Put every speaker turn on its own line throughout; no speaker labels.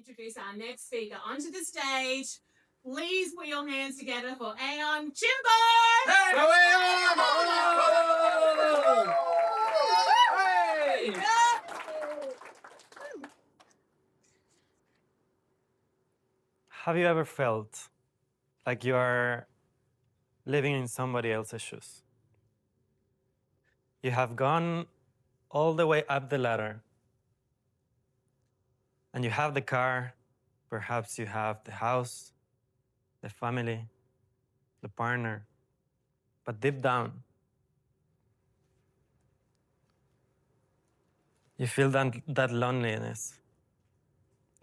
introduce our next speaker onto the stage. Please put your hands together for Aeon Chimbo!
Hey!
Have you ever felt like you are living in somebody else's shoes? You have gone all the way up the ladder, and you have the car, perhaps you have the house, the family, the partner, but deep down, you feel that loneliness.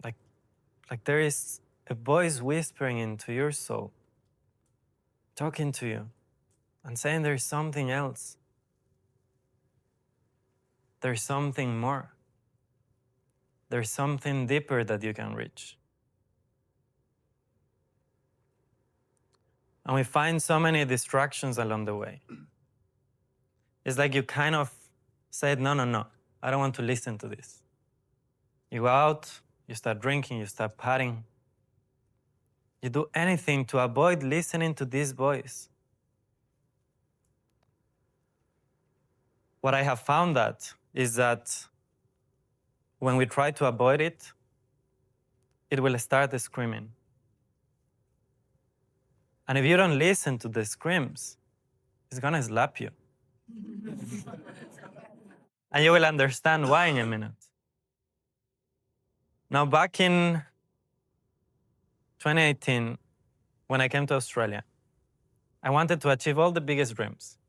Like there is a voice whispering into your soul, talking to you, and saying there's something else. There's something more. There's something deeper that you can reach. And we find so many distractions along the way. It's like you kind of said, no, I don't want to listen to this. You go out, you start drinking, you start partying. You do anything to avoid listening to this voice. What I have found is that when we try to avoid it, it will start screaming. And if you don't listen to the screams, it's gonna slap you. And you will understand why in a minute. Now, back in 2018, when I came to Australia, I wanted to achieve all the biggest dreams.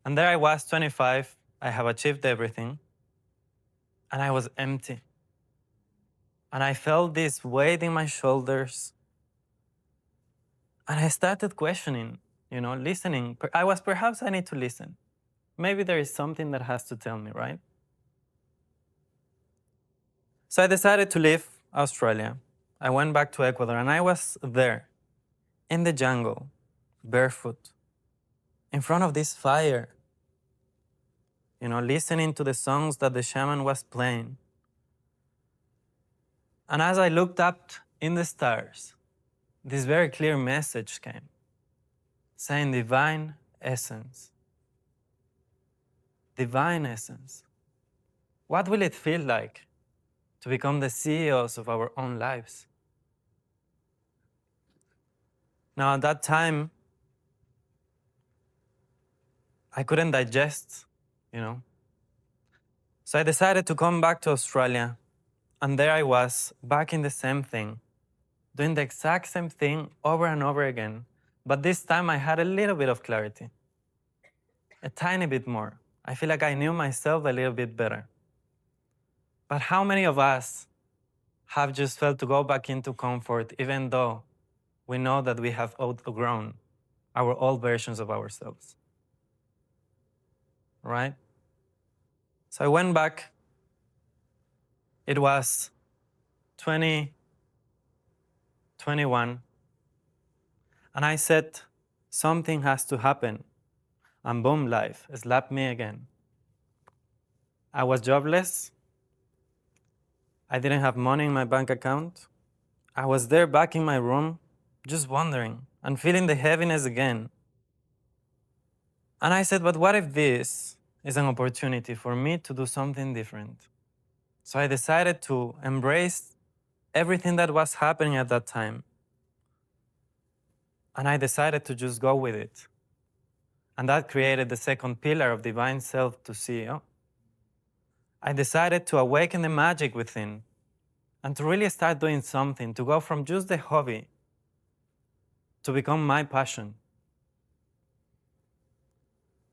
And there I was, 25, I have achieved everything, and I was empty. And I felt this weight in my shoulders. And I started questioning, listening. Perhaps I need to listen. Maybe there is something that has to tell me, right? So I decided to leave Australia. I went back to Ecuador, and I was there in the jungle, barefoot, in front of this fire, listening to the songs that the shaman was playing. And as I looked up in the stars, this very clear message came, saying divine essence. Divine essence. What will it feel like to become the CEOs of our own lives? Now, at that time, I couldn't digest, So I decided to come back to Australia, and there I was, back in the same thing, doing the exact same thing over and over again. But this time I had a little bit of clarity, a tiny bit more. I feel like I knew myself a little bit better. But how many of us have just felt to go back into comfort, even though we know that we have outgrown our old versions of ourselves? Right? So I went back. It was 2021. And I said, something has to happen. And boom, life slapped me again. I was jobless. I didn't have money in my bank account. I was there back in my room, just wondering and feeling the heaviness again. And I said, but what if this is an opportunity for me to do something different? So I decided to embrace everything that was happening at that time. And I decided to just go with it. And that created the second pillar of Divine Self to CEO. I decided to awaken the magic within and to really start doing something, to go from just the hobby to become my passion.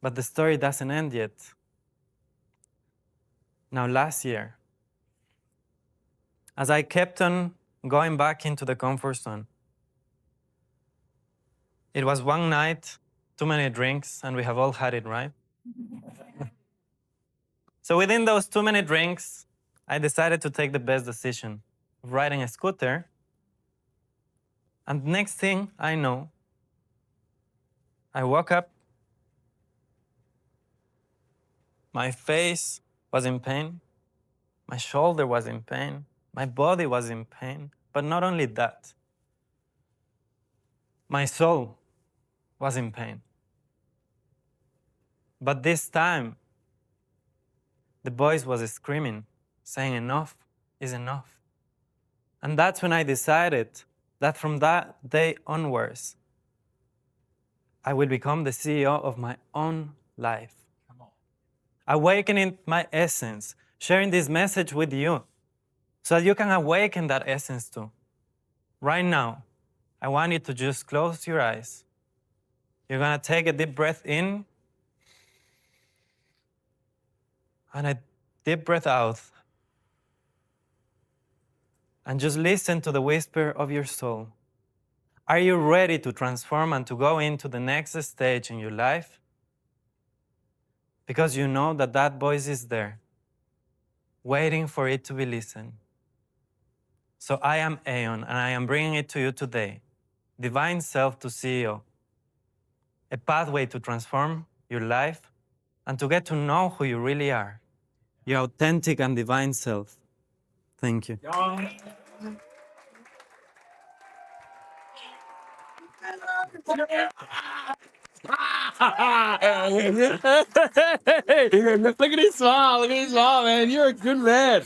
But the story doesn't end yet. Now, last year, as I kept on going back into the comfort zone, it was one night, too many drinks, and we have all had it, right? So within those too many drinks, I decided to take the best decision of riding a scooter. And next thing I know, I woke up, my face was in pain, my shoulder was in pain, My body was in pain, but not only that, my soul was in pain. But this time, the voice was screaming, saying, enough is enough. And that's when I decided that from that day onwards, I will become the CEO of my own life. Awakening my essence, sharing this message with you so that you can awaken that essence too. Right now, I want you to just close your eyes. You're gonna take a deep breath in and a deep breath out. And just listen to the whisper of your soul. Are you ready to transform and to go into the next stage in your life? Because you know that that voice is there, waiting for it to be listened. So I am Aeon, and I am bringing it to you today. Divine Self to CEO, a pathway to transform your life and to get to know who you really are, your authentic and divine self. Thank you.
Look at his smile. Look at his smile, man. You're a good man.